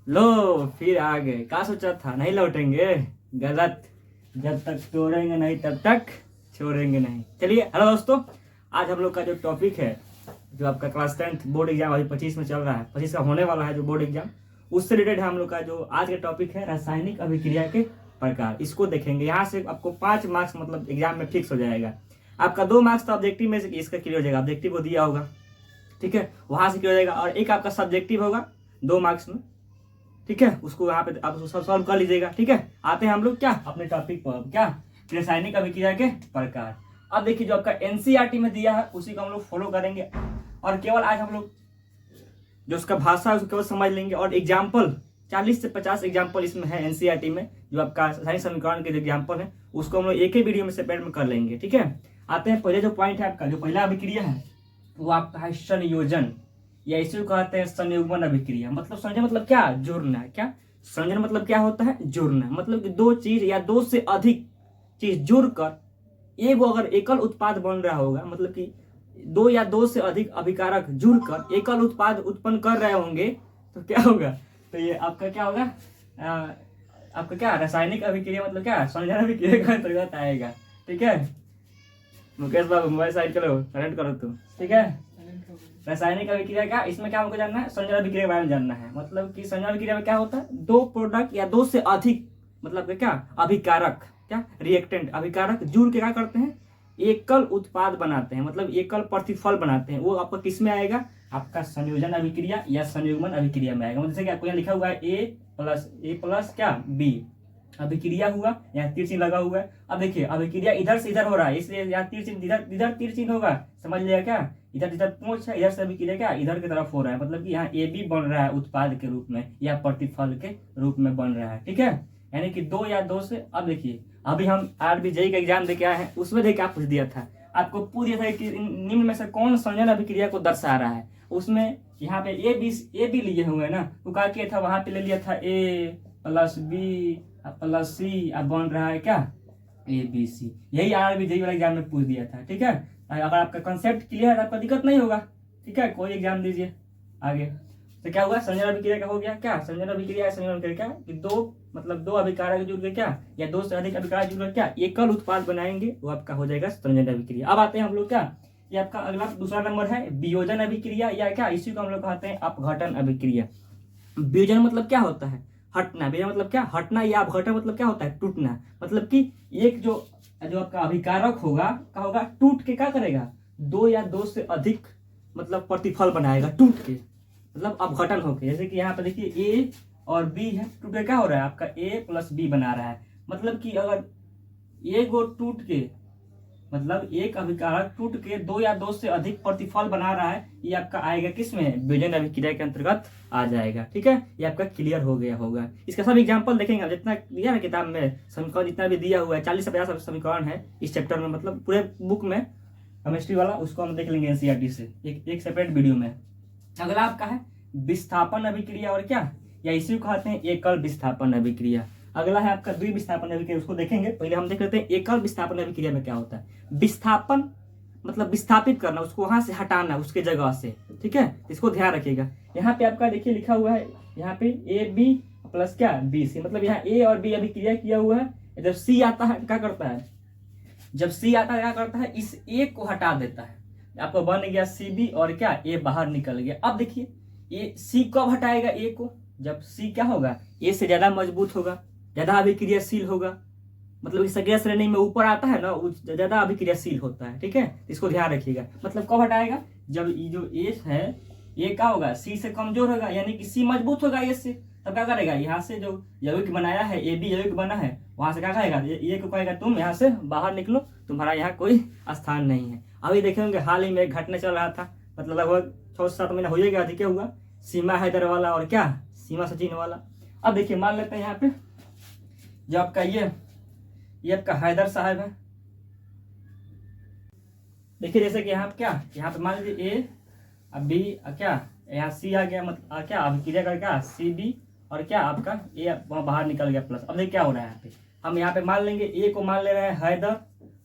लो फिर आ गए। क्या सोचा था नहीं लौटेंगे? गलत। जब तक तोड़ेंगे नहीं तब तक छोड़ेंगे नहीं। चलिए हेलो दोस्तों, आज हम लोग का जो टॉपिक है, जो आपका क्लास 10th बोर्ड एग्जाम अभी 25 में चल रहा है, 25 का होने वाला है जो बोर्ड एग्जाम, उससे रिलेटेड है हम लोग का जो आज का टॉपिक है, रासायनिक अभिक्रिया के प्रकार। इसको देखेंगे। यहाँ से आपको 5 मार्क्स मतलब एग्जाम में फिक्स हो जाएगा। आपका 2 मार्क्स तो ऑब्जेक्टिव में से इसका क्लियर हो जाएगा, ऑब्जेक्टिव को दिया होगा, ठीक है, वहां से क्लियर हो जाएगा। और एक आपका सब्जेक्टिव होगा 2 मार्क्स में, ठीक है, उसको यहाँ पे आप उसको सॉल्व कर लीजिएगा। ठीक है, आते हैं हम लोग क्या अपने टॉपिक पर, क्या रासायनिक अभिक्रिया के प्रकार। अब देखिए जो आपका एनसीईआरटी में दिया है उसी को हम लोग फॉलो करेंगे, और केवल आज हम लोग जो उसका भाषा है उसको केवल समझ लेंगे। और एग्जाम्पल 40 से 50 एग्जाम्पल इसमें है एनसीईआरटी में, जो आपका रासायनिक समीकरण के जो एग्जाम्पल है उसको हम लोग एक ही वीडियो में सेपरेट में कर लेंगे। ठीक है, आते हैं पहले जो पॉइंट है आपका, जो पहला अभिक्रिया है वो आपका है संयोजन, या इसी को कहते हैं संयुग्मन अभिक्रिया। मतलब संयोजन मतलब क्या? जुड़ना। क्या संयोजन मतलब क्या होता है? जुड़ना। मतलब कि दो चीज या दो से अधिक चीज जुड़कर एक अगर एकल उत्पाद बन रहा होगा, मतलब कि दो या दो से अधिक अभिकारक जुड़कर एकल उत्पाद उत्पन्न कर रहे होंगे, तो क्या होगा? तो ये आपका क्या होगा? आपका क्या रासायनिक अभिक्रिया, मतलब क्या संयोजन अभिक्रिया का अंतर्गत आएगा। ठीक है, मुकेश बाबू मोबाइल साइड करो, साइलेंट करो तुम। ठीक है, रासायनिक अभिक्रिया का इसमें क्या हमको जानना है? संयोजन अभिक्रिया के बारे में जानना है। मतलब कि संयोजन अभिक्रिया में क्या होता है? दो प्रोडक्ट या दो से अधिक, मतलब कि क्या अभिकारक, क्या रिएक्टेंट अभिकारक जुड़ के क्या करते हैं? एकल उत्पाद बनाते हैं, मतलब एकल प्रतिफल बनाते हैं। वो आपका किस में आएगा? आपका संयोजन अभिक्रिया या संयुग्मन अभिक्रिया में आएगा। मतलब जैसे कि आपको यहाँ लिखा हुआ है ए प्लस क्या बी, अभिक्रिया हुआ, यहाँ तीर चिन्ह लगा हुआ है। अब देखिए अभिक्रिया इधर से इधर हो रहा है, इसलिए यहाँ तीर चिन्ह इधर तीर चिन्ह होगा, समझ लिया क्या? इधर इधर पहुंच है, इधर से अभिक्रिया क्या इधर की तरफ हो रहा है, मतलब कि यहाँ ए बी बन रहा है उत्पाद के रूप में या प्रतिफल के रूप में बन रहा है। ठीक है, यानी कि दो या दो से। अब देखिए अभी हम आरबीजेई का एग्जाम देके आए हैं, उसमें देखिए आप पूछ दिया था, आपको पूछ दिया था कि निम्न में से कौन संयोजन अभिक्रिया को दर्शा रहा है। उसमें यहाँ पे ए बी लिए हुए हैं ना, तो क्या किया था वहां पे ले लिया था ए प्लस बी प्लस सी, अब बन रहा है क्या ए बी सी। यही आरबीजेई वाला एग्जाम में पूछ दिया था। ठीक है, अगर आपका कंसेप्ट क्लियर है तो आपका दिक्कत नहीं होगा। ठीक है, कोई एग्जाम दीजिए आगे। तो क्या हुआ? संयोजन अभिक्रिया का हो गया क्या? संयोजन अभिक्रिया संयोजन अभिक्रिया क्या कि दो, मतलब दो अभिकारक जुड़ के क्या या दो से अधिक अभिकारक जुड़ के क्या एकल उत्पाद बनाएंगे, वो आपका हो जाएगा संयोजन अभिक्रिया। अब आते हैं हम लोग क्या, ये आपका अगला दूसरा नंबर है वियोजन अभिक्रिया, या क्या इसी को हम लोग कहते हैं अपघटन अभिक्रिया। वियोजन मतलब क्या होता है? हटना। वियोजन मतलब क्या? हटना। या अपघटन मतलब क्या होता है? टूटना। मतलब कि एक जो जो आपका अभिकारक होगा क्या होगा? टूट के क्या करेगा? दो या दो से अधिक मतलब प्रतिफल बनाएगा टूट के, मतलब अपघटन होके। जैसे कि यहाँ पे देखिए ए और बी है, टूट के क्या हो रहा है? आपका ए प्लस बी बना रहा है। मतलब कि अगर ए को टूट के, मतलब एक अभिकारक टूट के दो या दो से अधिक प्रतिफल बना रहा है, ये आपका आएगा किसमें? वियोजन अभिक्रिया के अंतर्गत आ जाएगा। ठीक है, ये आपका क्लियर हो गया होगा। इसका सब एग्जांपल देखेंगे, जितना दिया ना किताब में समीकरण जितना भी दिया हुआ है, 40 से 50 समीकरण है इस चैप्टर में, मतलब पूरे बुक में केमिस्ट्री वाला, उसको हम देख लेंगे एनसीईआरटी से एक सेपरेट वीडियो में। अगला आपका है विस्थापन अभिक्रिया, और क्या या इसी को कहते हैं एकल विस्थापन अभिक्रिया। अगला है आपका द्विविस्थापन अभिक्रिया, उसको देखेंगे। पहले हम देख लेते हैं एकल विस्थापन अभिक्रिया में क्या होता है। विस्थापन मतलब विस्थापित करना, उसको वहां से हटाना उसके जगह से। ठीक है, इसको ध्यान रखिएगा। यहाँ पे आपका देखिए लिखा हुआ है, यहाँ पे ए बी प्लस क्या बी सी, मतलब यहाँ ए और बी अभिक्रिया किया हुआ है। जब सी आता है क्या करता है? जब सी आता है क्या करता है? इस ए को हटा देता है, आपको बन गया सी बी, और क्या ए बाहर निकल गया। अब देखिए ये सी कब हटाएगा ए को? जब सी क्या होगा? ए से ज्यादा मजबूत होगा, ज्यादा अभिक्रियाशील होगा, मतलब इस गैस श्रेणी में ऊपर आता है ना, ज्यादा अभिक्रियाशील होता है। ठीक है, इसको ध्यान रखिएगा। मतलब कब हटाएगा? जब ये जो ए है ये क्या होगा? सी से कमजोर होगा, यानी कि सी मजबूत होगा ए से, तब क्या करेगा? यहाँ से जो यौगिक बनाया है, ए बी यौगिक बना है, वहां से क्या कहेगा? ये को कहेगा तुम यहाँ से बाहर निकलो, तुम्हारा यहाँ कोई स्थान नहीं है। अभी देखेंगे हाल ही में एक घटना चल रहा था, मतलब लगभग 6-7 महीना हो गया, अधिक हुआ, सीमा हैदर वाला और क्या सीमा सचिन वाला। अब देखिए मान लेते हैं यहाँ पे जो आपका ये आपका हैदर साहब है। देखिए जैसे कि यहाँ पे क्या, यहाँ पे मान लीजिए ए अब बी क्या, यहाँ सी आ गया, मतलब क्या अभिक्रिया कर क्या सी बी, और क्या आपका ए वहाँ बाहर निकल गया प्लस। अब देखिए क्या हो रहा है यहाँ पे, हम यहाँ पे मान लेंगे ए को मान ले रहे हैं हैदर,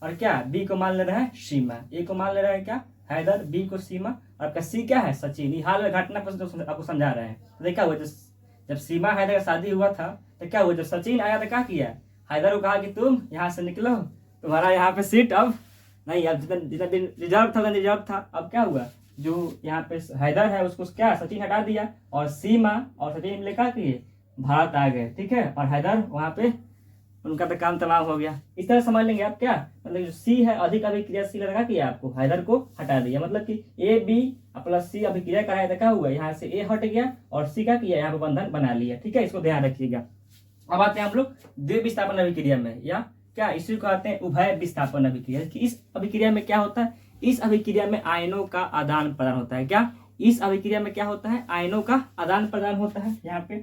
और क्या बी को मान ले रहे हैं सीमा। ए को मान ले रहे हैं क्या हैदर, बी को सीमा, और आपका सी क्या है सचिन। ये हाल में घटना पर आपको समझा रहे हैं। तो देखा हुआ जब सीमा हैदर का शादी हुआ था तो क्या हुआ, जब सचिन आया तो क्या किया, हैदर को कहा कि तुम यहाँ से निकलो, तुम्हारा यहाँ पे सीट अब नहीं, अब जितना जितना दिन रिजर्व था रिजर्व था। अब क्या हुआ, जो यहाँ पे हैदर है उसको क्या सचिन हटा दिया, और सीमा और सचिन लेकर के भारत आ गए, ठीक है, और हैदर वहाँ पे उनका तो काम तमाम हो गया। इस तरह समझ लेंगे आप क्या, मतलब जो सी है अधिक अभिक्रियाशील लगा किया आपको, हैदर को हटा दिया, मतलब कि ए बी प्लस सी अभिक्रिया कराया था, क्या हुआ यहाँ से ए हट गया और सी का किया यहाँ पे बंधन बना लिया, ठीक है, इसको ध्यान रखिएगा। अब आते हैं हम लोग द्वि विस्थापन अभिक्रिया में, या क्या इसी को कहते हैं उभय विस्थापन अभिक्रिया। इस अभिक्रिया में क्या होता है, इस अभिक्रिया में आयनों का आदान प्रदान होता है। क्या इस अभिक्रिया में क्या होता है, आयनों का आदान प्रदान होता है। यहाँ पे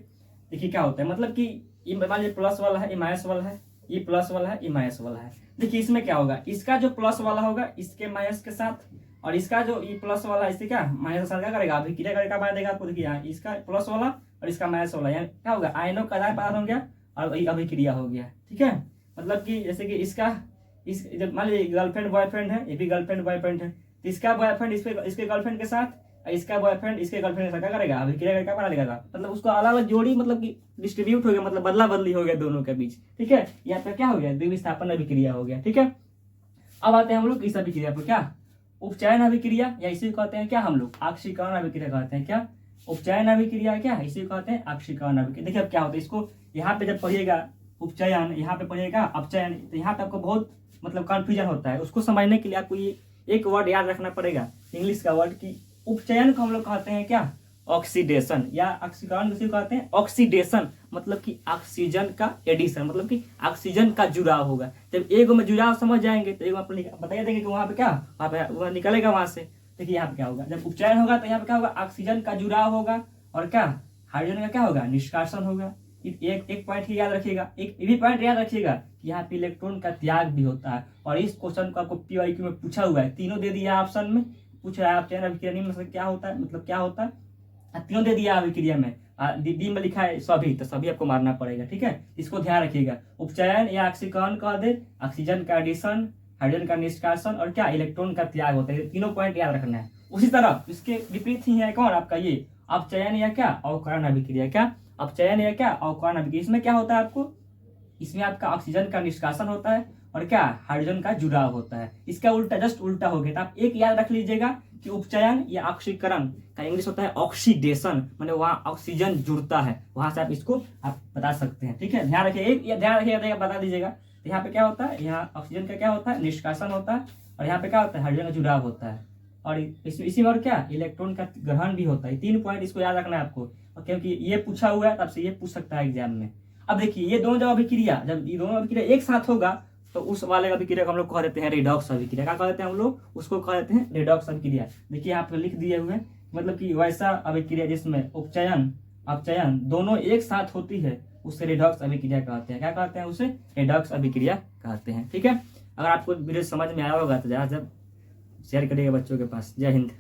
देखिए क्या होता है, मतलब कि ये मान लीजिए प्लस वाला है, ये माइनस वाला है, ये प्लस वाला है, ये माइनस वाला है। देखिए इसमें क्या होगा, इसका जो प्लस वाला होगा इसके माइनस के साथ, और इसका जो ये प्लस वाला इससे क्या माइनस के साथ क्या करेगा, अभिक्रिया करेगा, बना देगा आपको। देखिए यहाँ इसका प्लस वाला और इसका माइनस वाला, यानी क्या होगा, आयनों का आदान प्रदान हो गया और ये अभिक्रिया हो गया, ठीक है। मतलब कि जैसे कि इसका इस जब मान लीजिए गर्लफ्रेंड बॉयफ्रेंड है, ये भी गर्लफ्रेंड बॉयफ्रेंड है, तो इसका बॉयफ्रेंड इसके गर्लफ्रेंड के साथ, इसका बॉयफ्रेंड इसके गर्लफ्रेंड के साथ क्या करेगा, अभिक्रिया करके क्या बना देगा, मतलब उसको अलग अलग जोड़ी, मतलब कि डिस्ट्रीब्यूट हो गया, मतलब बदला बदली हो गया दोनों के बीच, ठीक है। यहाँ पे क्या हो गया, द्विविस्थापन अभिक्रिया हो गया, ठीक है। अब आते हैं हम लोग इस अभिक्रिया पर, क्या उपचयन अभिक्रिया, या इसी को कहते हैं क्या हम लोग आक्सीकरण अभिक्रिया कहते हैं। क्या उपचयन अभिक्रिया, क्या इसी को कहते हैं आक्सीकरण अभिक्रिया। देखिए अब क्या होता है, इसको यहाँ पे जब पढ़िएगा उपचयन, यहाँ पे पढ़िएगा अपचयन, तो यहाँ पे आपको बहुत मतलब कंफ्यूजन होता है। उसको समझने के लिए आपको ये एक वर्ड याद रखना पड़ेगा, इंग्लिश का वर्ड, कि उपचयन को हम लोग कहते हैं क्या, ऑक्सीडेशन, या ऑक्सीकरण किसी को कहते हैं ऑक्सीडेशन, मतलब कि ऑक्सीजन का एडिशन, मतलब कि ऑक्सीजन का जुड़ाव होगा। जब एक में जुड़ाव समझ जाएंगे तो एक बताइए देंगे कि वहाँ पे क्या वहाँ पे वह निकलेगा वहां से। देखिए यहाँ पे क्या होगा, जब उपचयन होगा तो यहाँ पे क्या होगा, ऑक्सीजन का जुड़ाव होगा, और क्या हाइड्रोजन का क्या होगा, निष्कासन होगा। एक पॉइंट ही याद रखिएगा, एक भी पॉइंट याद रखिएगा कि यहाँ पे इलेक्ट्रॉन का त्याग भी होता है। और इस क्वेश्चन को आपको पीवाईक्यू में पूछा हुआ है, तीनों दे दिया ऑप्शन में, पूछ रहा है आप चयन अभिक्रिया मतलब क्या होता है, मतलब क्या होता है, तीनों दे दिया अभिक्रिया में, डी में लिखा है सभी, तो सभी आपको मारना पड़ेगा, ठीक है। इसको ध्यान रखिएगा, उपचयन या ऑक्सीकरण कह दे, ऑक्सीजन का एडिशन, हाइड्रोजन का निष्कासन, और क्या इलेक्ट्रॉन का त्याग होता है। तीनों पॉइंट याद रखना है। उसी तरह इसके विपरीत ही है कौन आपका ये अपचयन या क्या अवकरण अभिक्रिया। क्या अपचयन या क्या अवकरण अभिक्रिया, इसमें क्या होता है आपको, इसमें आपका ऑक्सीजन का निष्कासन होता है और क्या हाइड्रोजन का जुड़ाव होता है। इसका उल्टा जस्ट उल्टा हो गया। तो आप एक याद रख लीजिएगा कि उपचयन या ऑक्सीकरण का इंग्लिश होता है ऑक्सीडेशन, माने वहाँ ऑक्सीजन जुड़ता है, वहां से आप इसको आप बता सकते हैं, ठीक है। ध्यान रखिए, एक ध्यान रखिएगा, बता दीजिएगा। तो यहाँ पे क्या होता है, यहाँ ऑक्सीजन का क्या होता है, निष्कासन होता है, और यहाँ पे क्या होता है, हाइड्रोजन का जुड़ाव होता है, और इसी में और क्या इलेक्ट्रॉन का ग्रहण भी होता है। 3 पॉइंट इसको याद रखना है आपको, क्योंकि ये पूछा हुआ है, तब से ये पूछ सकता है एग्जाम में। अब देखिए ये दोनों जब अभिक्रिया, जब ये दोनों अभिक्रिया एक साथ होगा तो उस वाले अभिक्रिया को हम लोग कह देते हैं रिडॉक्स अभिक्रिया। क्या कह देते हैं हम लोग, उसको कह देते हैं रिडॉक्स अभिक्रिया। देखिए यहाँ पे लिख दिए हुए, मतलब कि वैसा अभिक्रिया जिसमें उपचयन अपचयन दोनों एक साथ होती है उससे रिडॉक्स अभिक्रिया कहते हैं। क्या कहते हैं, उसे रिडॉक्स अभिक्रिया कहते हैं, ठीक है। अगर आपको वीडियो समझ में आया होगा तो जरा जब शेयर करिएगा बच्चों के पास। जय हिंद।